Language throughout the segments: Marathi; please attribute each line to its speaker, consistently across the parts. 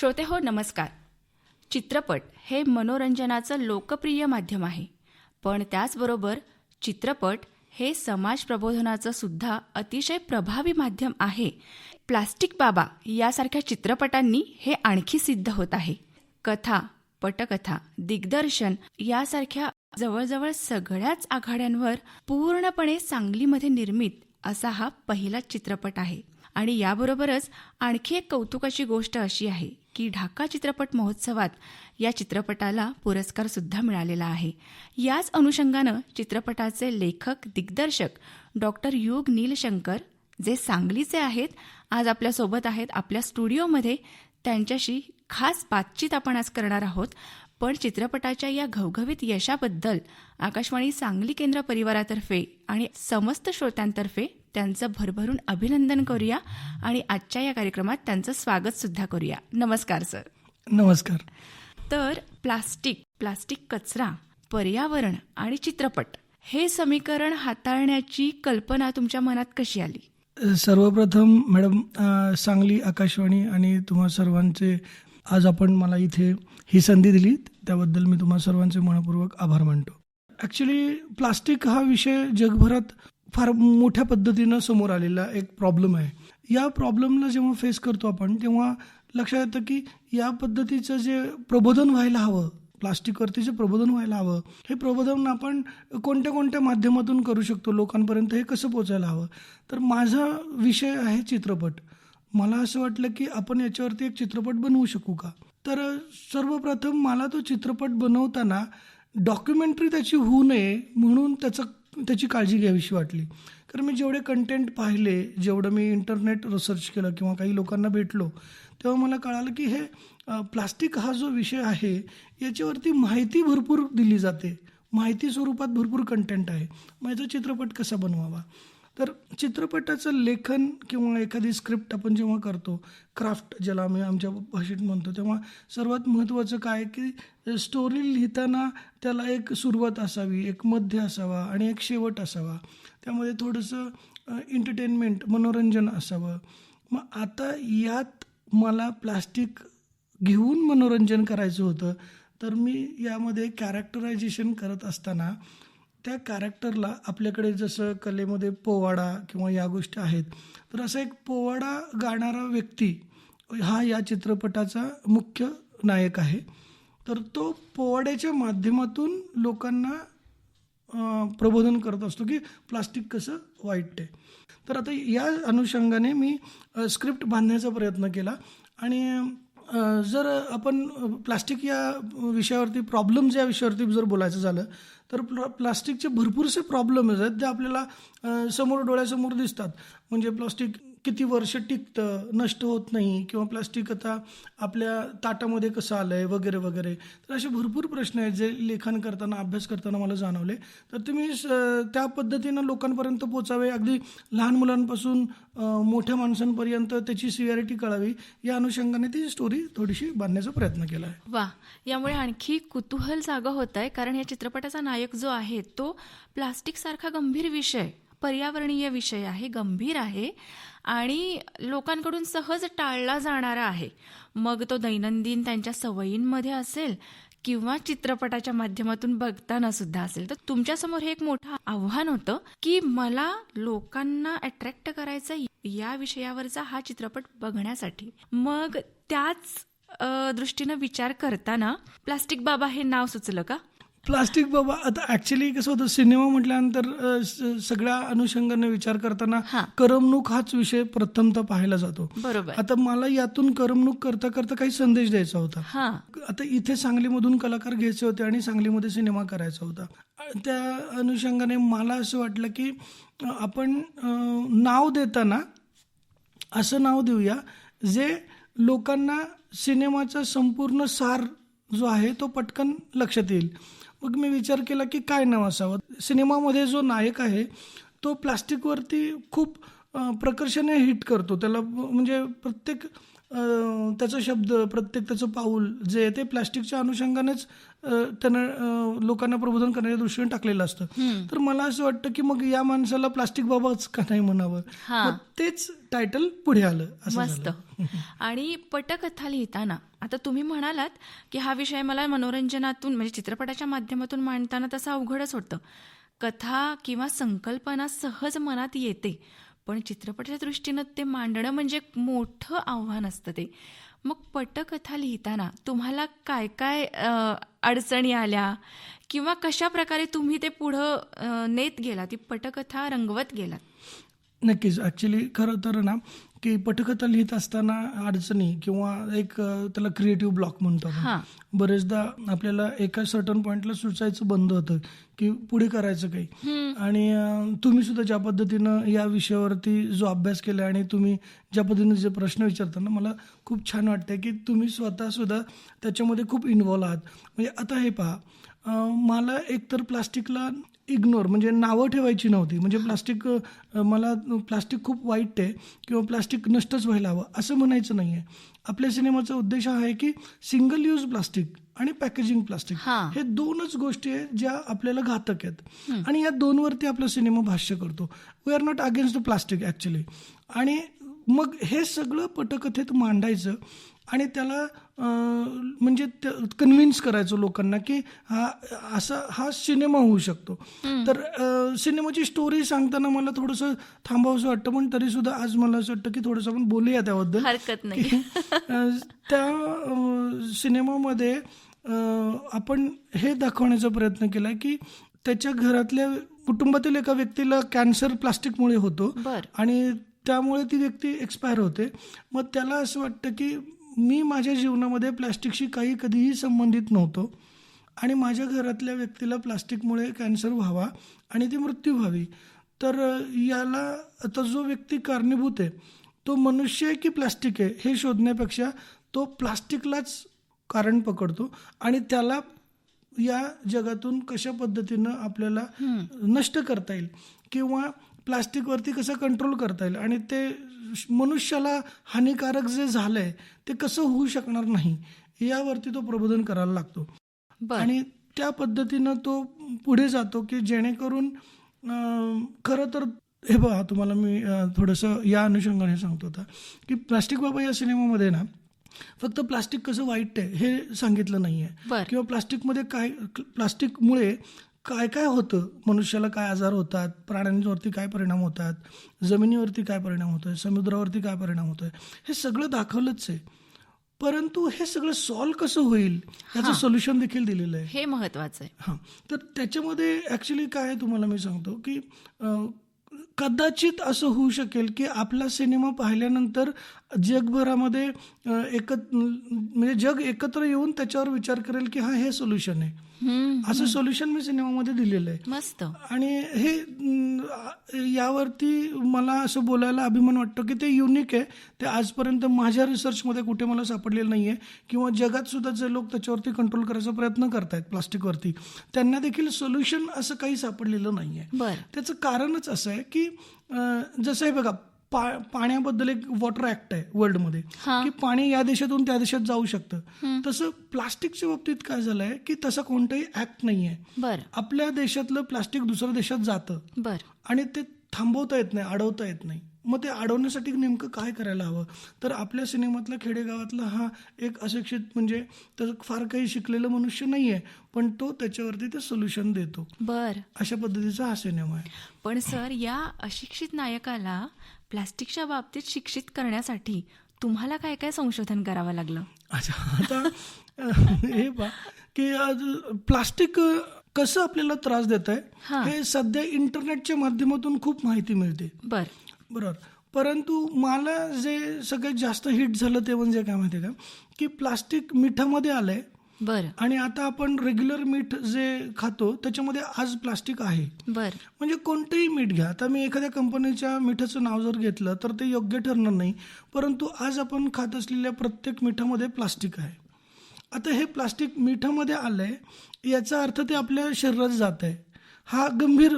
Speaker 1: श्रोते हो नमस्कार. चित्रपट हे मनोरंजनाचं लोकप्रिय माध्यम आहे, पण त्याचबरोबर चित्रपट हे समाज प्रबोधनाचं सुद्धा अतिशय प्रभावी माध्यम आहे. प्लास्टिक बाबा यासारख्या चित्रपटांनी हे आणखी सिद्ध होत आहे. कथा, पटकथा, दिग्दर्शन यासारख्या जवळजवळ सगळ्याच आघाड्यांवर पूर्णपणे सांगलीमध्ये निर्मित असा हा पहिला चित्रपट आहे. आणि याबरोबरच आणखी एक कौतुकाची गोष्ट अशी आहे की ढाका चित्रपट महोत्सवात या चित्रपटाला पुरस्कार सुद्धा मिळालेला आहे. याच अनुषंगानं चित्रपटाचे लेखक दिग्दर्शक डॉक्टर युग नीलशंकर, जे सांगलीचे आहेत, आज आपल्यासोबत आहेत आपल्या स्टुडिओमध्ये. त्यांच्याशी खास बातचीत आपण आज करणार आहोत. पण चित्रपटाच्या या घवघवीत यशाबद्दल आकाशवाणी सांगली केंद्र परिवारातर्फे आणि समस्त श्रोत्यांतर्फे त्यांचं भरभरून अभिनंदन करूया आणि आजच्या या कार्यक्रमात त्यांचं स्वागत सुद्धा करूया. नमस्कार सर.
Speaker 2: नमस्कार.
Speaker 1: तर प्लास्टिक कचरा, पर्यावरण आणि चित्रपट हे समीकरण हाताळण्याची कल्पना तुमच्या मनात कशी आली?
Speaker 2: सर्वप्रथम मॅडम, सांगली आकाशवाणी आणि तुम्हा सर्वांचे आज आपण मला इथे ही संधी दिली त्याबद्दल मी तुम्हा सर्वांचे मनपूर्वक आभार मानतो. ॲक्च्युली प्लास्टिक हा विषय जगभरात फार मोठ्या पद्धतीनं समोर आलेला एक प्रॉब्लेम आहे. या प्रॉब्लेमला जेव्हा फेस करतो आपण तेव्हा लक्षात येतं की या पद्धतीचं जे प्रबोधन व्हायला हवं, प्लास्टिकवरती जे प्रबोधन व्हायला हवं, हे प्रबोधन आपण कोणत्या माध्यमातून करू शकतो, लोकांपर्यंत हे कसं पोचायला हवं. तर माझा विषय आहे चित्रपट. मला असं वाटलं की आपण याच्यावरती एक चित्रपट बनवू शकू का. तर सर्वप्रथम मला तो चित्रपट बनवताना डॉक्युमेंटरी त्याची होऊ नये म्हणून त्याची काळजी घ्यावीशी वाटली. कारण मी जेवढे कंटेंट पाहिले, जेवढं मी इंटरनेट रिसर्च केलं किंवा काही लोकांना भेटलो, तेव्हा मला कळालं की हे प्लास्टिक हा जो विषय आहे याच्यावरती माहिती भरपूर दिली जाते, माहिती स्वरूपात भरपूर कंटेंट आहे. मग याचा चित्रपट कसा बनवावा. तर चित्रपटाचं लेखन किंवा एखादी स्क्रिप्ट आपण जेव्हा करतो, क्राफ्ट ज्याला आम्ही आमच्या भाषेत म्हणतो, तेव्हा सर्वात महत्त्वाचं काय की स्टोरी लिहिताना त्याला एक सुरुवात असावी, एक मध्य असावा आणि एक शेवट असावा. त्यामध्ये थोडंसं एंटरटेनमेंट, मनोरंजन असावं. मग आता यात मला प्लास्टिक घेऊन मनोरंजन करायचं होतं. तर मी यामध्ये कॅरेक्टरायझेशन करत असताना त्या कॅरेक्टरला आपल्याकडे जसं कलेमध्ये पोवाडा किंवा या गोष्टी आहेत, तर असा एक पोवाडा गाणारा व्यक्ती हा या चित्रपटाचा मुख्य नायक आहे. तर तो पोवाड्याच्या माध्यमातून लोकांना प्रबोधन करत असतो की प्लास्टिक कसं वाईट आहे. तर आता या अनुषंगाने मी स्क्रिप्ट बांधण्याचा प्रयत्न केला. आणि जर आपण प्लास्टिक या विषयावरती, प्रॉब्लेम्स या विषयावरती जर बोलायचं झालं तर प्लास्टिकचे भरपूरसे प्रॉब्लेम्स आहेत जे आपल्याला समोर डोळ्यासमोर दिसतात. म्हणजे प्लास्टिक किती वर्ष टिकतं, नष्ट होत नाही, किंवा प्लास्टिक आता आपल्या ताटामध्ये कसं आलं आहे वगैरे वगैरे. तर असे भरपूर प्रश्न आहेत जे लेखन करताना, अभ्यास करताना मला जाणवले. तर तुम्ही त्या पद्धतीनं लोकांपर्यंत पोचावे, अगदी लहान मुलांपासून मोठ्या माणसांपर्यंत त्याची सिव्हिरिटी कळावी, या अनुषंगाने ती स्टोरी थोडीशी बांधण्याचा प्रयत्न केला आहे.
Speaker 1: वा, यामुळे आणखी कुतूहल जागं होत आहे. कारण या चित्रपटाचा नायक जो आहे तो प्लास्टिकसारखा गंभीर विषय, पर्यावरणीय विषय आहे, गंभीर आहे आणि लोकांकडून सहज टाळला जाणारा आहे. मग तो दैनंदिन त्यांच्या सवयींमध्ये असेल किंवा चित्रपटाच्या माध्यमातून बघताना सुद्धा असेल. तर तुमच्यासमोर हे एक मोठं आव्हान होतं की मला लोकांना अट्रॅक्ट करायचं या विषयावरचा हा चित्रपट बघण्यासाठी. मग त्याच दृष्टीनं विचार करताना प्लास्टिक बाबा हे नाव सुचलं का?
Speaker 2: प्लास्टिक बाबा, आता ॲक्च्युली कसं होतं, सिनेमा म्हटल्यानंतर सगळ्या अनुषंगाने विचार करताना करमणूक हाच विषय प्रथमतः पाहायला जातो.
Speaker 1: बरोबर.
Speaker 2: आता मला यातून करमणूक करता करता काही संदेश द्यायचा होता. आता इथे सांगलीमधून कलाकार घ्यायचे होते आणि सांगलीमध्ये सिनेमा करायचा होता. त्या अनुषंगाने मला असं वाटलं की आपण नाव देताना असं नाव देऊया जे लोकांना सिनेमाचा संपूर्ण सार जो आहे तो पटकन लक्षात येईल. मग मी विचार केला की काय नाव असावं. सिनेमामध्ये जो नायक आहे तो प्लास्टिकवरती खूप प्रकर्षाने हिट करतो. त्याला म्हणजे प्रत्येक त्याचा शब्द, प्रत्येक त्याचं पाऊल जे आहे ते प्लास्टिकच्या अनुषंगानेच त्यानं लोकांना प्रबोधन करण्याच्या दृष्टीने टाकलेलं असतं. तर मला असं वाटतं की मग या माणसाला प्लास्टिक बाबाच का नाही म्हणावं, मग तेच टायटल पुढे आलं असं
Speaker 1: मस्त.
Speaker 2: झालं.
Speaker 1: आणि पटकथा लिहिताना आता तुम्ही म्हणालात की हा विषय मला मनोरंजनातून म्हणजे चित्रपटाच्या माध्यमातून मांडताना तसं अवघडच होतं. कथा किंवा संकल्पना सहज मनात येते, पण चित्रपटाच्या दृष्टीनं ते मांडणं म्हणजे एक मोठं आव्हान असतं ते. मग पटकथा लिहिताना तुम्हाला काय काय अडचणी आल्या किंवा कशा प्रकारे तुम्ही ते पुढं नेत गेला, ती पटकथा रंगवत गेलात?
Speaker 2: नक्कीच. ॲक्च्युली खरं तर ना की पटकथा लिहित असताना अडचणी किंवा एक त्याला क्रिएटिव्ह ब्लॉक म्हणतो आपण.
Speaker 1: हां.
Speaker 2: बरेचदा आपल्याला एका सर्टन पॉईंटला सुचायचं बंद होतं की पुढे करायचं काही. आणि तुम्ही सुद्धा ज्या पद्धतीनं या विषयावरती जो अभ्यास केला आणि तुम्ही ज्या पद्धतीने जे प्रश्न विचारताना मला खूप छान वाटतं की तुम्ही स्वतः सुद्धा त्याच्यामध्ये खूप इन्व्हॉल्व आहात. म्हणजे आता हे पहा, मला एकतर प्लास्टिकला इग्नोर म्हणजे नावं ठेवायची नव्हती. म्हणजे प्लास्टिक, मला प्लास्टिक खूप वाईट आहे किंवा प्लास्टिक नष्टच व्हायला हवं असं म्हणायचं नाही आहे. आपल्या सिनेमाचा उद्देश हा आहे की सिंगल यूज प्लास्टिक आणि पॅकेजिंग प्लास्टिक हे दोनच गोष्टी आहेत ज्या आपल्याला घातक आहेत आणि या दोनवरती आपला सिनेमा भाष्य करतो. We are not against the plastic actually. आणि मग हे सगळं पटकथेत मांडायचं आणि त्याला म्हणजे कन्व्हिन्स करायचं लोकांना की हा सिनेमा होऊ शकतो. तर सिनेमाची स्टोरी सांगताना मला थोडंसं थांबावंसं वाटतं, पण तरीसुद्धा आज मला असं वाटतं की थोडंसं आपण बोलूया त्याबद्दल.
Speaker 1: हरकत नाही.
Speaker 2: त्या सिनेमामध्ये आपण हे दाखवण्याचा प्रयत्न केला की त्याच्या घरातल्या कुटुंबातील एका व्यक्तीला कॅन्सर प्लास्टिकमुळे होतो आणि त्यामुळे ती व्यक्ती एक्सपायर होते. मग त्याला असं वाटतं की मी माझ्या जीवनामध्ये प्लास्टिकशी कधीही संबंधित नव्हतो आणि माझ्या घरातल्या व्यक्तीला प्लास्टिकमुळे कॅन्सर व्हावा आणि ती मृत्यू व्हावी. तर याला आता जो व्यक्ती कारणीभूत आहे तो मनुष्य आहे की प्लास्टिक आहे हे शोधण्यापेक्षा तो प्लास्टिकलाच कारण पकडतो आणि त्याला या जगातून कशा पद्धतीनं आपल्याला नष्ट करता येईल किंवा प्लास्टिकवरती कसं कंट्रोल करता येईल आणि ते मनुष्याला हानिकारक जे झालं आहे ते कसं होऊ शकणार नाही यावरती तो प्रबोधन करायला लागतो. आणि त्या पद्धतीनं तो पुढे जातो की जेणेकरून खरं तर हे बघा, तुम्हाला मी थोडंसं या अनुषंगाने सांगतो होता की प्लास्टिक बाबा या सिनेमामध्ये ना फक्त प्लास्टिक कसं वाईट आहे हे सांगितलं नाही आहे किंवा प्लास्टिकमुळे काय काय होतं, मनुष्याला काय आजार होतात, प्राण्यांवरती काय परिणाम होतात, जमिनीवरती काय परिणाम होतो आहे, समुद्रावरती काय परिणाम होतो आहे, हे सगळं दाखवलंच आहे. परंतु हे सगळं सॉल्व्ह कसं होईल याचं सोल्युशन देखील दिलेलं आहे.
Speaker 1: हे महत्वाचं आहे.
Speaker 2: हां, तर त्याच्यामध्ये ॲक्च्युली काय आहे तुम्हाला मी सांगतो की कदाचित असं होऊ शकेल की आपला सिनेमा पाहिल्यानंतर जगभरामध्ये म्हणजे जग एकत्र येऊन त्याच्यावर विचार करेल की हे सोल्युशन आहे. असं सोल्युशन मी सिनेमामध्ये दिलेलं आहे.
Speaker 1: मस्त.
Speaker 2: आणि हे यावरती मला असं बोलायला अभिमान वाटतो की ते युनिक आहे. ते आजपर्यंत माझ्या रिसर्चमध्ये कुठे मला सापडलेलं नाही आहे किंवा जगात सुद्धा जे लोक त्याच्यावरती कंट्रोल करायचा प्रयत्न करतायत प्लास्टिकवरती त्यांना देखील सोल्युशन असं काही सापडलेलं नाही आहे. त्याचं कारणच असं आहे की जसं आहे बघा, पाण्याबद्दल एक वॉटर ऍक्ट आहे वर्ल्डमध्ये की पाणी या देशातून त्या देशात जाऊ शकतं. तसं प्लास्टिकच्या बाबतीत काय झालंय की तसा कोणताही ऍक्ट नाहीये. आपल्या देशातलं प्लास्टिक दुसऱ्या देशात जातं आणि ते थांबवता येत नाही, अडवता येत नाही. मग ते अडवण्यासाठी नेमकं काय करायला हवं, तर आपल्या सिनेमातला खेडेगावातला हा एक अशिक्षित म्हणजे तर फार काही शिकलेलं मनुष्य नाहीये, पण तो त्याच्यावरती ते सोल्युशन देतो. अशा पद्धतीचा हा सिनेमा आहे.
Speaker 1: पण सर, या अशिक्षित नायकाला प्लास्टिकच्या बाबतीत शिक्षित करण्यासाठी तुम्हाला काय काय संशोधन करावं लागलं?
Speaker 2: अच्छा, आता हे पहा की प्लास्टिक कसं आपल्याला त्रास देत आहे हे सध्या इंटरनेटच्या माध्यमातून खूप माहिती मिळते. बरोबर. परंतु मला जे सगळ्यात जास्त हिट झालं ते म्हणजे काय माहिती आहे का की प्लास्टिक मिठामध्ये आलंय. आणि आता आपण रेग्युलर मीठ जे खातो त्याच्यामध्ये आज प्लास्टिक आहे. म्हणजे कोणतंही मीठ घ्या. आता मी एखाद्या कंपनीच्या मिठाचं नाव जर घेतलं तर ते योग्य ठरणार नाही, परंतु आज आपण खात असलेल्या प्रत्येक मिठामध्ये प्लास्टिक आहे. आता हे प्लास्टिक मिठामध्ये आलंय याचा अर्थ ते आपल्या शरीरात जात आहे. हा गंभीर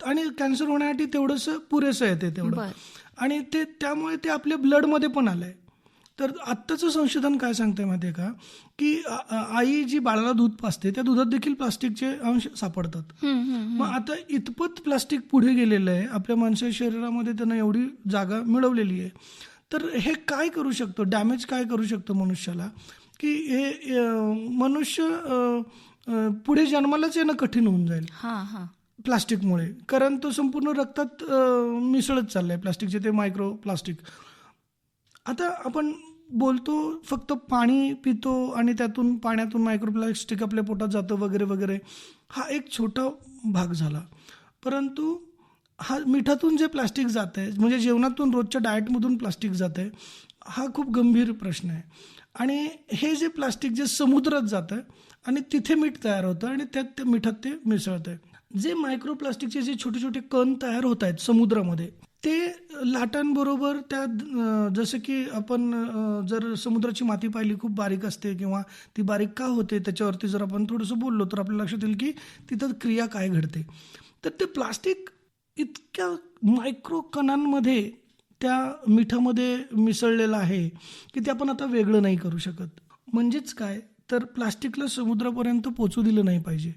Speaker 2: आणि कॅन्सर होण्यासाठी तेवढंसं पुरेसं आहे ते तेवढं. आणि ते त्यामुळे ते आपल्या ब्लडमध्ये पण आलंय. तर आत्ताचं संशोधन काय सांगतंय माहिती आहे का, की आई जी बाळाला दूध पाजते त्या दुधात देखील प्लास्टिकचे अंश सापडतात. मग आता इतपत प्लास्टिक पुढे गेलेलं आहे, आपल्या माणसाच्या शरीरामध्ये त्यानं एवढी जागा मिळवलेली आहे. तर हे काय करू शकतो, डॅमेज काय करू शकतो मनुष्याला, की हे मनुष्य पुढे जन्मालाच येणं कठीण होऊन जाईल प्लास्टिकमुळे. कारण तो संपूर्ण रक्तात मिसळत चाललाय प्लास्टिकचे ते मायक्रो प्लास्टिक. आता आपण बोलतो फक्त पाणी पितो आणि त्यातून पाण्यातून मायक्रोप्लास्टिक आपल्या पोटात जातं वगैरे वगैरे, हा एक छोटा भाग झाला. परंतु हा मिठातून जे प्लास्टिक जात आहे, म्हणजे जेवणातून रोजच्या डाएटमधून प्लास्टिक जात आहे, हा खूप गंभीर प्रश्न आहे. आणि हे जे प्लास्टिक जे समुद्रात जातं आणि तिथे मीठ तयार होतं आणि त्यात त्या मिठात ते मिसळतं आहे. जे मायक्रोप्लास्टिकचे जे छोटे छोटे कण तयार होत आहेत समुद्रामध्ये, ते लाटांबरोबर त्या जसं की आपण जर समुद्राची माती पाहिली खूप बारीक असते, किंवा ती बारीक का होते त्याच्यावरती जर आपण थोडंसं बोललो तर आपल्याला लक्षात येईल की तिथं क्रिया काय घडते. तर ते प्लास्टिक इतक्या मायक्रो कणांमध्ये त्या मिठामध्ये मिसळलेलं आहे की ते आपण आता वेगळं नाही करू शकत. म्हणजेच काय, तर प्लास्टिकला समुद्रापर्यंत पोचू दिलं नाही पाहिजे.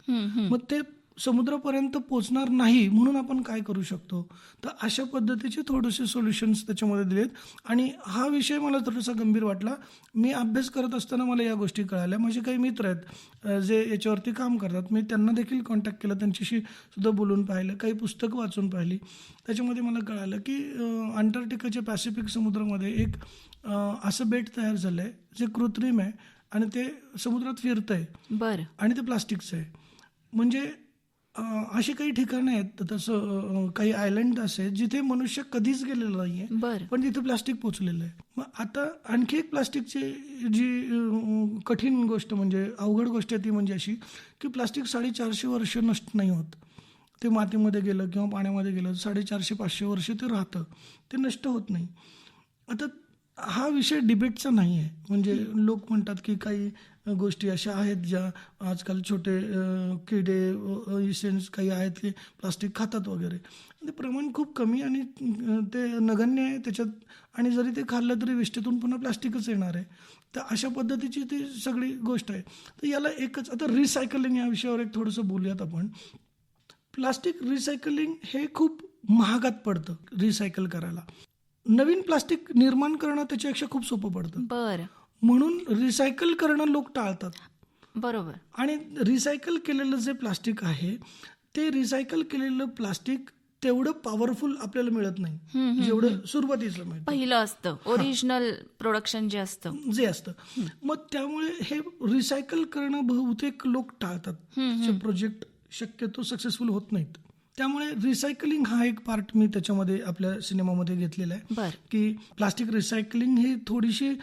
Speaker 2: मग ते समुद्रापर्यंत पोचणार नाही म्हणून आपण काय करू शकतो, तर अशा पद्धतीचे थोडेसे सोल्युशन्स त्याच्यामध्ये दिलेत. आणि हा विषय मला थोडासा गंभीर वाटला. मी अभ्यास करत असताना मला या गोष्टी कळाल्या. माझे काही मित्र आहेत जे याच्यावरती काम करतात, मी त्यांना देखील कॉन्टॅक्ट केलं, त्यांच्याशी सुद्धा बोलून पाहिलं, काही पुस्तकं वाचून पाहिली. त्याच्यामध्ये मला कळालं की अंटार्क्टिकाच्या पॅसिफिक समुद्रामध्ये एक असं बेट तयार झालं आहे जे कृत्रिम आहे आणि ते समुद्रात फिरतं आहे.
Speaker 1: बरं.
Speaker 2: आणि ते प्लास्टिकचं आहे. म्हणजे अशी काही ठिकाणं आहेत, तसं काही आयलंड असे जिथे मनुष्य कधीच गेलेला नाहीये, पण तिथे प्लास्टिक पोचलेलं आहे. मग आता आणखी एक प्लास्टिकची जी कठीण गोष्ट म्हणजे अवघड गोष्ट आहे ती म्हणजे अशी की प्लास्टिक 450 वर्ष नष्ट नाही होत. ते मातीमध्ये गेलं किंवा पाण्यामध्ये गेलं 450-500 वर्ष ते राहतं, ते नष्ट होत नाही. आता हा विषय डिबेटचा नाही आहे. म्हणजे लोक म्हणतात की काही गोष्टी अशा आहेत ज्या आजकाल छोटे किडे इसेन्स काही आहेत की प्लास्टिक खातात वगैरे, ते प्रमाण खूप कमी आणि ते नगण्य आहे त्याच्यात. आणि जरी ते खाल्लं तरी विष्ठेतून पुन्हा प्लास्टिकच येणार आहे. तर अशा पद्धतीची ती सगळी गोष्ट आहे. तर याला एकच, आता रिसायकलिंग या विषयावर एक थोडंसं बोलूयात आपण. प्लास्टिक रिसायकलिंग हे खूप महागात पडतं रिसायकल करायला. नवीन प्लास्टिक निर्माण करणं त्याच्यापेक्षा खूप सोपं पडतं.
Speaker 1: बरं.
Speaker 2: म्हणून रिसायकल करणं लोक टाळतात.
Speaker 1: बरोबर.
Speaker 2: आणि रिसायकल केलेलं जे प्लास्टिक आहे ते रिसायकल केलेलं प्लास्टिक तेवढं पॉवरफुल आपल्याला मिळत नाही जेवढं सुरुवातीचं मिळतं,
Speaker 1: पहिलं असतं ओरिजिनल प्रोडक्शन जे असतं.
Speaker 2: मग त्यामुळे हे रिसायकल करणं बहुतेक लोक टाळतात. प्रोजेक्ट शक्यतो सक्सेसफुल होत नाहीत. त्यामुळे रिसायकलिंग हा एक पार्ट मी त्याच्यामध्ये आपल्या सिनेमामध्ये घेतलेला आहे की प्लास्टिक रिसायकलिंग ही थोडीशी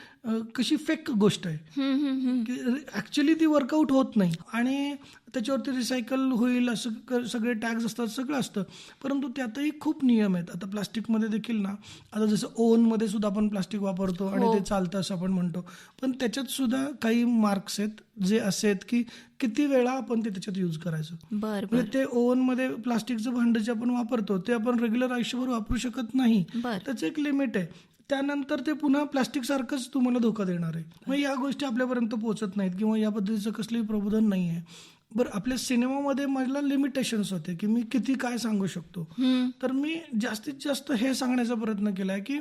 Speaker 2: कशी फेक गोष्ट आहे की ऍक्च्युली ती वर्कआउट होत नाही आणि त्याच्यावरती रिसायकल होईल असं सगळे टॅग्स असतात, सगळं असतं, परंतु त्यातही खूप नियम आहेत. आता प्लास्टिकमध्ये देखील ना, आता जसं ओव्हनमध्ये सुद्धा आपण प्लास्टिक वापरतो आणि ते चालतं असं आपण म्हणतो, पण त्याच्यात सुद्धा काही मार्क्स आहेत जे असे आहेत की किती वेळा आपण ते त्याच्यात यूज करायचं. म्हणजे ते ओव्हनमध्ये प्लास्टिकचं भांडं जे आपण वापरतो ते आपण रेग्युलर आयुष्यभर वापरू शकत नाही, त्याचं एक लिमिट आहे. त्यानंतर ते पुन्हा प्लास्टिक सारखंच तुम्हाला धोका देणार आहे. मग या गोष्टी आपल्यापर्यंत पोहोचत नाहीत किंवा या पद्धतीचं कसलंही प्रबोधन नाही आहे. बरं, आपल्या सिनेमामध्ये मला लिमिटेशन्स होते की मी किती काय सांगू शकतो, तर मी जास्तीत जास्त हे सांगण्याचा प्रयत्न केला आहे की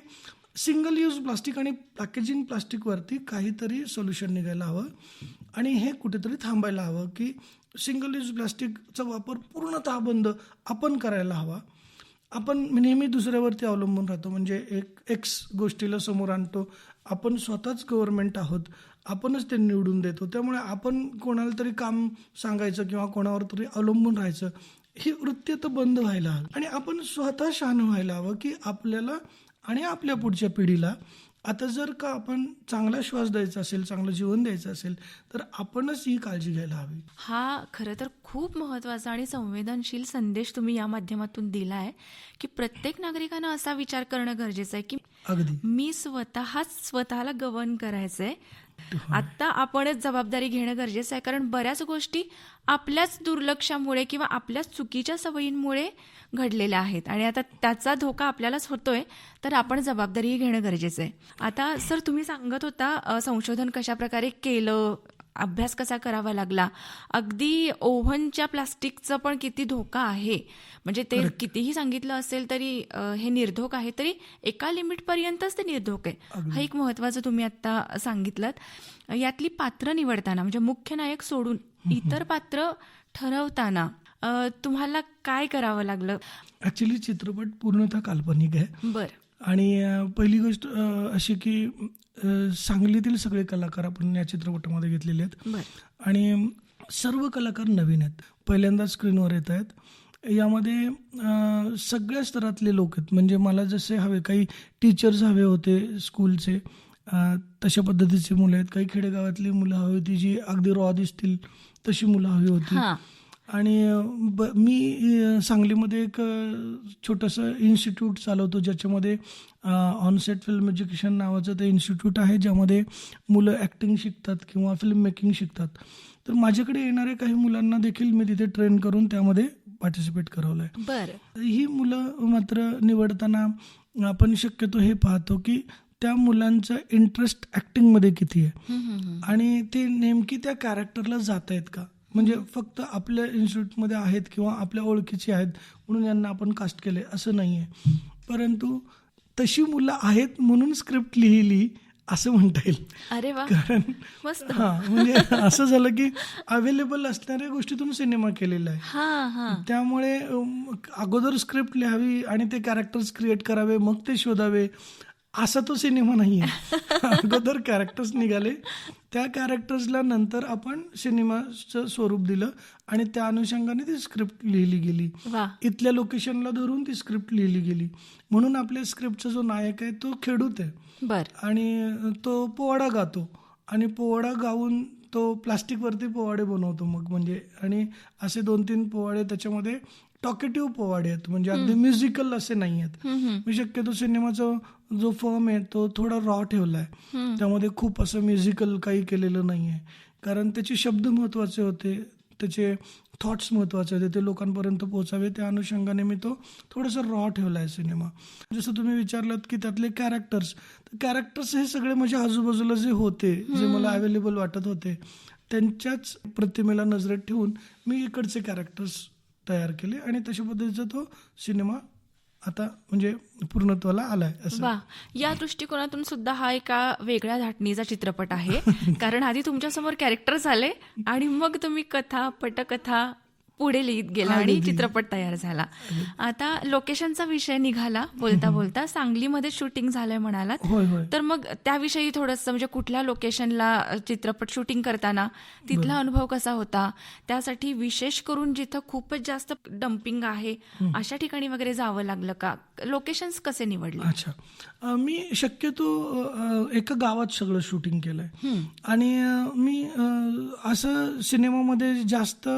Speaker 2: सिंगल यूज प्लास्टिक आणि पॅकेजिंग प्लास्टिकवरती काहीतरी सोल्युशन निघायला हवं आणि हे कुठेतरी थांबायला हवं की सिंगल यूज प्लास्टिकचा वापर पूर्णतः बंद आपण करायला हवा. आपण नेहमी दुसऱ्यावरती अवलंबून राहतो, म्हणजे एक एक्स गोष्टीला समोर आणतो. आपण स्वतःच गव्हर्नमेंट आहोत, आपणच ते निवडून देतो, त्यामुळे आपण कोणाला तरी काम सांगायचं किंवा कोणावर तरी अवलंबून राहायचं ही वृत्ती आता बंद व्हायला हवी आणि आपण स्वतः शहाणं व्हायला हवं की आपल्याला आणि आपल्या पुढच्या पिढीला आता जर का आपण चांगला श्वास द्यायचा असेल, चांगलं जीवन द्यायचं असेल तर आपणच ही काळजी घ्यायला हवी.
Speaker 1: हा खरं तर खूप महत्त्वाचा आणि संवेदनशील संदेश तुम्ही या माध्यमातून दिला आहे की प्रत्येक नागरिकानं असा विचार करणं गरजेचं आहे की
Speaker 2: अगदी.
Speaker 1: मी स्वतःला गव्हर्न करायचंय. आता आपणच जबाबदारी घेणं गरजेचं आहे, कारण बऱ्याच गोष्टी आपल्याच दुर्लक्षामुळे किंवा आपल्याच चुकीच्या सवयींमुळे घडलेल्या आहेत आणि आता त्याचा धोका आपल्यालाच होतोय, तर आपण जबाबदारीही घेणं गरजेचं आहे. आता सर, तुम्ही सांगत होता संशोधन कशा प्रकारे केलं, अभ्यास कसा करावा लागला. अगदी ओव्हनच्या प्लास्टिकचं पण किती धोका आहे, म्हणजे ते कितीही सांगितलं असेल तरी हे निर्धोक आहे, तरी एका लिमिटपर्यंतच ते निर्धोक आहे. हा एक महत्त्वाचं तुम्ही आता सांगितलं. यातली पात्र निवडताना म्हणजे मुख्य नायक सोडून इतर पात्र ठरवताना तुम्हाला काय करावं लागलं?
Speaker 2: ऍक्च्युली चित्रपट पूर्णतः काल्पनिक आहे.
Speaker 1: बरं.
Speaker 2: आणि पहिली गोष्ट अशी की सांगलीतील सगळे कलाकार आपण या चित्रपटामध्ये घेतलेले आहेत.
Speaker 1: बरं.
Speaker 2: आणि सर्व कलाकार नवीन आहेत, पहिल्यांदा स्क्रीनवर येत आहेत. यामध्ये सगळ्या स्तरातले लोक आहेत. म्हणजे मला जसे हवे, काही टीचर्स हवे होते स्कूलचे, तशा पद्धतीची मुलं आहेत. काही खेडेगावातली मुलं हवी होती जी अगदी रॉ दिसतील तशी मुलं हवी होती. आणि मी सांगलीमध्ये एक छोटंसं इन्स्टिट्यूट चालवतो, ज्याच्यामध्ये ऑनसेट फिल्म एज्युकेशन नावाचं ते इन्स्टिट्यूट आहे, ज्यामध्ये मुलं ॲक्टिंग शिकतात किंवा फिल्म मेकिंग शिकतात. तर माझ्याकडे येणाऱ्या काही मुलांना देखील मी तिथे ट्रेन करून त्यामध्ये पार्टिसिपेट करवलं आहे.
Speaker 1: बरं.
Speaker 2: ही मुलं मात्र निवडताना आपण शक्यतो हे पाहतो की त्या मुलांचा इंटरेस्ट ॲक्टिंगमध्ये किती आहे आणि ते नेमकी त्या कॅरेक्टरला जात आहेत का. म्हणजे फक्त आपल्या इन्स्टिट्यूटमध्ये आहेत किंवा आपल्या ओळखीचे आहेत म्हणून यांना आपण कास्ट केले असं नाही आहे, परंतु तशी मुलं आहेत म्हणून स्क्रिप्ट लिहिली असं म्हणता येईल.
Speaker 1: अरे वा,
Speaker 2: कारण
Speaker 1: मस्त.
Speaker 2: म्हणजे असं झालं की अवेलेबल असणाऱ्या गोष्टीतून सिनेमा केलेला आहे. त्यामुळे अगोदर स्क्रिप्ट लिहावी आणि ते कॅरेक्टर्स क्रिएट करावे, मग ते शोधावे, असा तो सिनेमा नाही आहे. अगोदर कॅरेक्टर्स निघाले, त्या कॅरेक्टर्सला नंतर आपण सिनेमाचं स्वरूप दिलं आणि त्या अनुषंगाने ती स्क्रिप्ट लिहिली गेली. इथल्या लोकेशनला धरून ती स्क्रिप्ट लिहिली गेली. म्हणून आपल्या स्क्रिप्टचा जो नायक आहे तो खेडूत आहे आणि तो पोवाडा गातो आणि पोवाडा गाऊन तो प्लास्टिकवरती पोवाडे बनवतो. मग म्हणजे आणि असे 2-3 पोवाडे त्याच्यामध्ये टॉकेटिव्ह पोवाडे आहेत, म्हणजे अगदी म्युझिकल असे नाही आहेत. मी शक्यतो सिनेमाचा जो फॉर्म आहे तो थोडा रॉ ठेवला आहे, त्यामध्ये खूप असं म्युझिकल काही केलेलं नाही आहे. कारण त्याचे शब्द महत्त्वाचे होते, त्याचे थॉट्स महत्त्वाचे होते, ते लोकांपर्यंत पोहोचावे, त्या अनुषंगाने मी तो थोडासा रॉ ठेवला आहे सिनेमा. जसं तुम्ही विचारलात की त्यातले कॅरेक्टर्स हे सगळे माझ्या आजूबाजूला जे होते, जे मला अवेलेबल वाटत होते, त्यांच्याच प्रतिमेला नजरेत ठेवून मी इकडचे कॅरेक्टर्स तयार केले आणि तशा पद्धतीचा तो सिनेमा आता म्हणजे पूर्णत्वाला आलाय.
Speaker 1: वा, या दृष्टिकोनातून सुद्धा हा एका वेगळ्या धाटणीचा चित्रपट आहे. कारण आधी तुमच्यासमोर कॅरेक्टर्स आले आणि मग तुम्ही कथा, पटकथा पुढे लिहित गेला आणि चित्रपट तयार झाला. आता लोकेशनचा विषय निघाला बोलता बोलता. सांगलीमध्ये शूटिंग झालंय म्हणालात, तर मग त्याविषयी थोडंसं, म्हणजे कुठल्या लोकेशनला चित्रपट शूटिंग करताना तिथला अनुभव कसा होता, त्यासाठी विशेष करून जिथं खूपच जास्त डम्पिंग आहे अशा ठिकाणी वगैरे जावं लागलं का, लोकेशन्स कसे निवडले?
Speaker 2: अच्छा, मी शक्यतो एका गावात सगळं शूटिंग केलंय आणि मी असं सिनेमामध्ये जास्त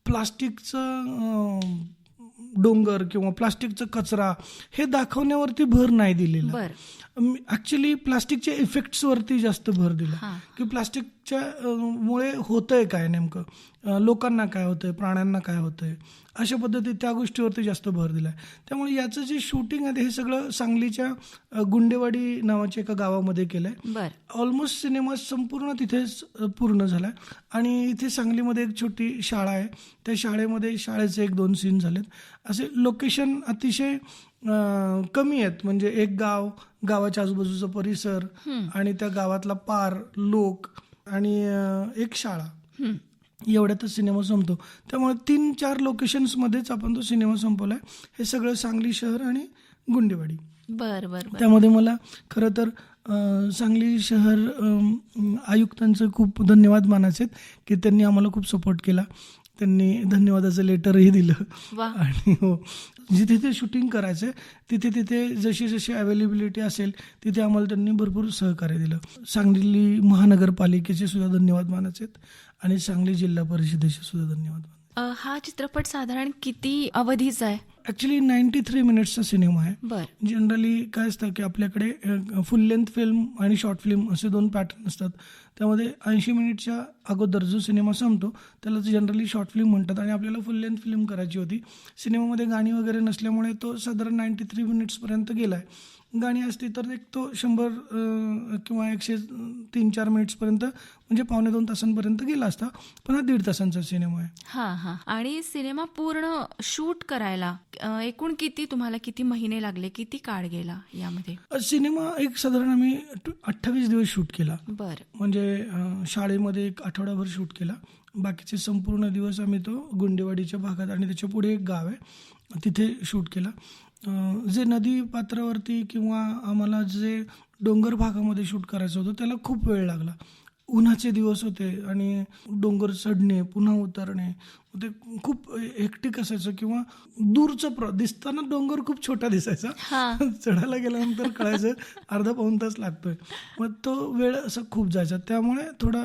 Speaker 2: प्लास्टिकचं डोंगर किंवा प्लास्टिकचा कचरा हे दाखवण्यावरती भर नाही दिलेला. ऍक्च्युली प्लास्टिकच्या इफेक्ट्सवरती जास्त भर दिला की प्लास्टिकच्या मुळे होतंय काय, नेमकं लोकांना काय होतंय, प्राण्यांना काय होतंय, अशा पद्धतीत त्या गोष्टीवरती जास्त भर दिलाय. त्यामुळे याचं जे शूटिंग आहे हे सगळं सांगलीच्या गुंडेवाडी नावाच्या एका गावामध्ये केलंय. ऑलमोस्ट सिनेमा संपूर्ण तिथेच पूर्ण झालाय आणि इथे सांगलीमध्ये एक छोटी शाळा आहे, त्या शाळेमध्ये शाळेचे 1-2 सीन झालेत. असे लोकेशन अतिशय कमी आहेत, म्हणजे एक गावाच्या आजूबाजूचा परिसर आणि त्या गावातला पार, लोक आणि एक शाळा, एवढ्यातच सिनेमा संपतो. त्यामुळे 3-4 लोकेशन्समध्येच आपण तो सिनेमा संपवलाय. हे सगळं सांगली शहर आणि गुंडेवाडी. त्यामध्ये मला खरं तर सांगली शहर आयुक्तांचे खूप धन्यवाद मानायचे की त्यांनी आम्हाला खूप सपोर्ट केला. त्यांनी धन्यवादाचं लेटरही दिलं आणि हो, जिथे ते शूटिंग करायचं तिथे जशी अवेलेबिलिटी असेल तिथे आम्हाला त्यांनी भरपूर सहकार्य दिलं. सांगली महानगरपालिकेचे सुद्धा धन्यवाद मानायचे आणि सांगली जिल्हा परिषदेचे सुद्धा धन्यवाद.
Speaker 1: हा चित्रपट साधारण किती अवधीचा आहे?
Speaker 2: ॲक्च्युली 93 मिनिट्सचा सिनेमा आहे.
Speaker 1: बर.
Speaker 2: जनरली काय असतं की आपल्याकडे फुल लेंथ फिल्म आणि शॉर्ट फिल्म असे 2 पॅटर्न असतात. त्यामध्ये 80 मिनिटच्या अगोदर जो सिनेमा संपतो त्याला जनरली शॉर्ट फिल्म म्हणतात आणि आपल्याला फुल लेंथ फिल्म करायची होती. सिनेमामध्ये गाणी वगैरे नसल्यामुळे तो साधारण 93 मिनिट्सपर्यंत गेला आहे. गाणी असती तर एक तो 100 किंवा 103-4 मिनिट्सपर्यंत म्हणजे 2.25 तासांपर्यंत गेला असता. पण हा 1.5 तासांचा सिनेमा आहे.
Speaker 1: हां हां. आणि सिनेमा पूर्ण शूट करायला एकूण तुम्हाला किती महिने लागले, किती काळ गेला यामध्ये?
Speaker 2: सिनेमा एक साधारण आम्ही 28 दिवस शूट केला.
Speaker 1: बर.
Speaker 2: म्हणजे शाळेमध्ये एक आठवडाभर शूट केला. बाकीचे संपूर्ण दिवस आम्ही तो गुंडेवाडीच्या भागात आणि त्याच्या पुढे एक गाव आहे तिथे शूट केला. जे नदी पात्रावरती किंवा आम्हाला जे डोंगर भागामध्ये शूट करायचं होतं त्याला खूप वेळ लागला. उन्हाचे दिवस होते आणि डोंगर चढणे पुन्हा उतरणे ते खूप हेक्टिक असायचं किंवा दूरचं दिसताना डोंगर खूप छोटा दिसायचा. चढायला गेल्यानंतर कळायचं अर्धा-पाऊण तास लागतोय. मग तो वेळ असा खूप जायचा त्यामुळे थोडा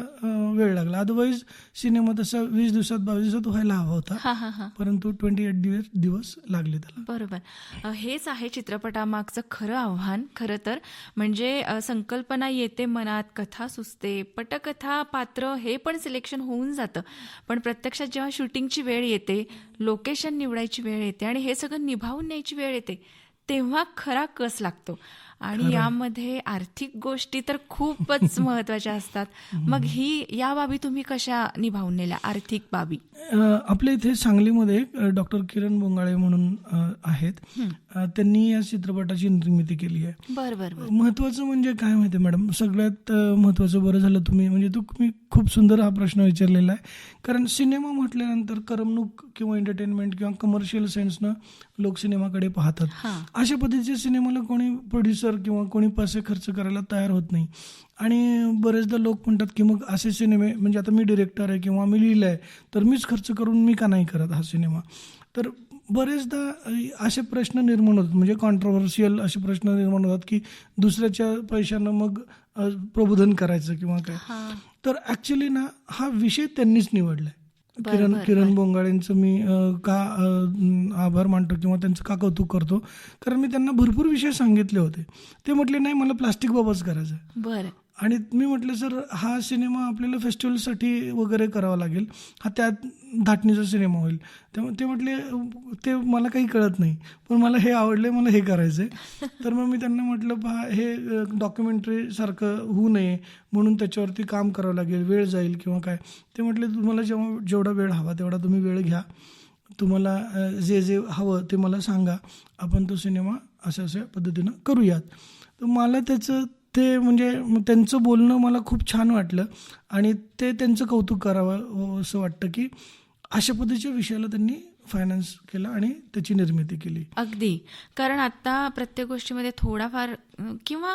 Speaker 2: वेळ लागला. अदरवाईज सिनेमा तसा 20 दिवसात 22 दिवसात व्हायला हवा होता, परंतु 28 दिवस लागले त्याला.
Speaker 1: बरोबर. हेच आहे चित्रपटामागचं खरं आव्हान. खरं तर म्हणजे संकल्पना येते मनात, कथा सुचते, पटकथा पात्र हे पण सिलेक्शन होऊन जातं, पण प्रत्यक्षात जेव्हा शूटिंगची वेळ येते, लोकेशन निवडायची वेळ येते आणि हे सगळं निभावून न्यायची वेळ येते तेव्हा खरा कस लागतो. आणि यामध्ये आर्थिक गोष्टी तर खूपच महत्वाच्या असतात. मग या बाबी तुम्ही कशा निभावून नेल्या, आर्थिक बाबी?
Speaker 2: आपल्या इथे सांगलीमध्ये डॉक्टर किरण बोंगाळे म्हणून आहेत. त्यांनी या चित्रपटाची निर्मिती केली आहे.
Speaker 1: बरोबर.
Speaker 2: महत्वाचं म्हणजे काय माहिती मॅडम, सगळ्यात महत्वाचं बरं झालं तुम्ही खूप सुंदर हा प्रश्न विचारलेला आहे. कारण सिनेमा म्हटल्यानंतर करमणूक किंवा एंटरटेनमेंट किंवा कमर्शियल सेन्सनं लोक सिनेमाकडे पाहतात. अशा पद्धतीच्या सिनेमाला कोणी प्रोड्युसर किंवा कोणी पैसे खर्च करायला तयार होत नाही. आणि बरेचदा लोक म्हणतात की मग असे सिनेमे म्हणजे आता मी डिरेक्टर आहे किंवा मी लिहिलं आहे तर मीच खर्च करून मी का नाही करत हा सिनेमा. तर बरेचदा असे प्रश्न निर्माण होतात, म्हणजे कॉन्ट्रोवर्शियल असे प्रश्न निर्माण होतात की दुसऱ्याच्या पैशानं मग प्रबोधन करायचं किंवा काय. तर ॲक्च्युली ना हा विषय त्यांनीच निवडलाय. किरण बोंगाळेंचं मी का आभार मानतो किंवा त्यांचं का कौतुक करतो, कारण मी त्यांना भरपूर विषय सांगितले होते. ते म्हटले नाही मला प्लास्टिक बाबतच करायचं आहे.
Speaker 1: बरं.
Speaker 2: आणि मी म्हटलं सर हा सिनेमा आपल्याला फेस्टिवलसाठी वगैरे करावा लागेल, हा त्यात धाटणीचा सिनेमा होईल. त्यामुळे ते म्हटले ते मला काही कळत नाही पण मला हे आवडले, मला हे करायचं आहे. तर मग मी त्यांना म्हटलं पहा हे डॉक्युमेंटरीसारखं होऊ नये म्हणून त्याच्यावरती काम करावं लागेल, वेळ जाईल किंवा काय. ते म्हटले तुम्हाला जेवढा वेळ हवा तेवढा तुम्ही वेळ घ्या, तुम्हाला जे हवं ते मला सांगा, आपण तो सिनेमा अशा पद्धतीनं करूयात. तर मला म्हणजे त्यांचं बोलणं मला खूप छान वाटलं आणि त्यांचं कौतुक करावं असं वाटतं की अशा पद्धतीच्या विषयाला त्यांनी फायनान्स केला आणि त्याची निर्मिती केली.
Speaker 1: अगदी. कारण आता प्रत्येक गोष्टीमध्ये थोडाफार किंवा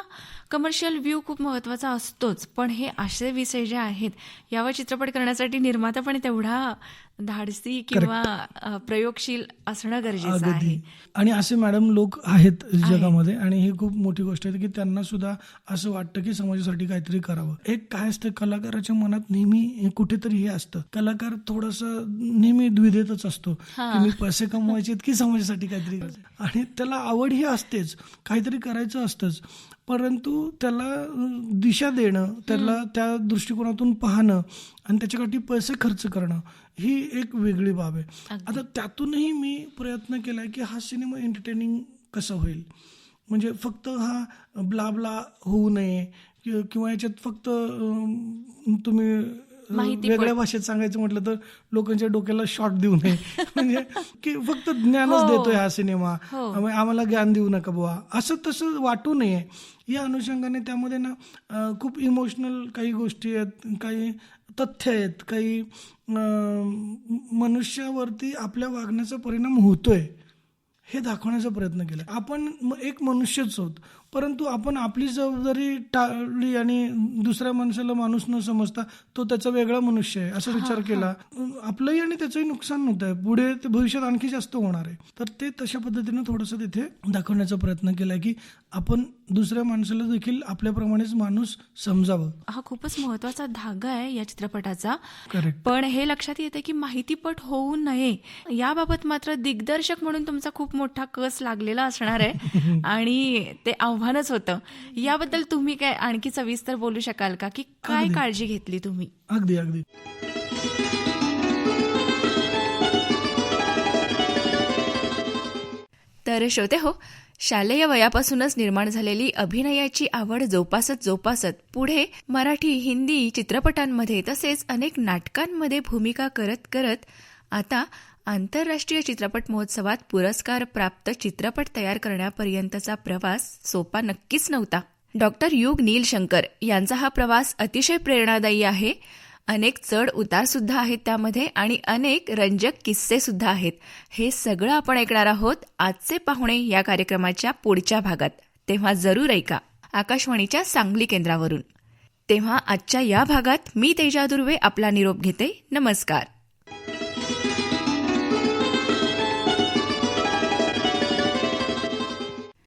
Speaker 1: कमर्शियल व्ह्यू खूप महत्त्वाचा असतोच, पण हे असे विषय जे आहेत यावर चित्रपट करण्यासाठी निर्माता पण तेवढा धाडसी किंवा प्रयोगशील असणं गरजेचं आहे.
Speaker 2: आणि असे मॅडम लोक आहेत जगामध्ये आणि ही खूप मोठी गोष्ट आहे की त्यांना सुद्धा असं वाटतं की समाजासाठी काहीतरी करावं. एक काय असतं कलाकाराच्या मनात नेहमी कुठेतरी हे असतं, कलाकार थोडासा नेहमी द्विधेतच असतो की मी पैसे कमवायचे की समाजासाठी काहीतरी करायचं, आणि त्याला आवड ही असतेच, काहीतरी करायचं असतंच, परंतु त्याला दिशा देणं, त्याला त्या दृष्टिकोनातून पाहणं आणि त्याच्यासाठी पैसे खर्च करणं ही एक वेगळी बाब आहे. आता त्यातूनही मी प्रयत्न केलाय की हा सिनेमा एंटरटेनिंग कसा होईल, म्हणजे फक्त हा ब्ला होऊ नये किंवा याच्यात फक्त तुम्ही वेगळ्या भाषेत सांगायचं म्हटलं तर लोकांच्या डोक्याला शॉट देऊ नये, म्हणजे की फक्त ज्ञानच देतोय हा सिनेमा, आम्हाला ज्ञान देऊ नका बुवा असं तसं वाटू नये. या अनुषंगाने त्यामध्ये ना खूप इमोशनल काही गोष्टी आहेत, काही तथ्य आहेत, काही मनुष्यावरती आपल्या वागण्याचा परिणाम होतोय हे दाखवण्याचा प्रयत्न केला. आपण एक मनुष्यच आहोत, परंतु आपण आपली जबाबदारी टाळली आणि दुसऱ्या माणसाला माणूस न समजता तो त्याचा वेगळा मनुष्य आहे असा विचार केला, आपलंही आणि त्याचंही नुकसान होत आहे, पुढे ते भविष्यात आणखी जास्त होणार आहे. तर ते तशा पद्धतीनं थोडंसं तिथे दाखवण्याचा प्रयत्न केला की आपण दुसऱ्या माणसाला देखील आपल्याप्रमाणेच माणूस समजावं.
Speaker 1: हा खूपच महत्वाचा धागा आहे या चित्रपटाचा.
Speaker 2: करेक्ट.
Speaker 1: पण हे लक्षात येतं की माहितीपट होऊ नये याबाबत मात्र दिग्दर्शक म्हणून तुमचा खूप मोठा कस लागलेला असणार आहे आणि ते आव्हानच होतं. याबद्दल तुम्ही काय आणखी सविस्तर बोलू शकाल का, की काय
Speaker 2: अगदी.
Speaker 1: काळजी घेतली तुम्ही?
Speaker 2: अगदी अगदी.
Speaker 1: तर श्रोते हो, शालेय वयापासूनच निर्माण झालेली अभिनयाची आवड जोपासत पुढे मराठी, हिंदी चित्रपटांमध्ये तसेच अनेक नाटकांमध्ये भूमिका करत करत आता आंतरराष्ट्रीय चित्रपट महोत्सवात पुरस्कार प्राप्त चित्रपट तयार करण्यापर्यंतचा प्रवास सोपा नक्कीच नव्हता. डॉक्टर युग नीलशंकर यांचा हा प्रवास अतिशय प्रेरणादायी आहे. अनेक चढ उतार सुद्धा आहेत त्यामध्ये आणि अनेक रंजक किस्से सुद्धा आहेत. हे सगळं आपण ऐकणार आहोत आजचे पाहुणे या कार्यक्रमाच्या पुढच्या भागात. तेव्हा जरूर ऐका आकाशवाणीच्या सांगली केंद्रावरून. तेव्हा आजच्या या भागात मी तेजा दुर्वे आपला निरोप घेते. नमस्कार.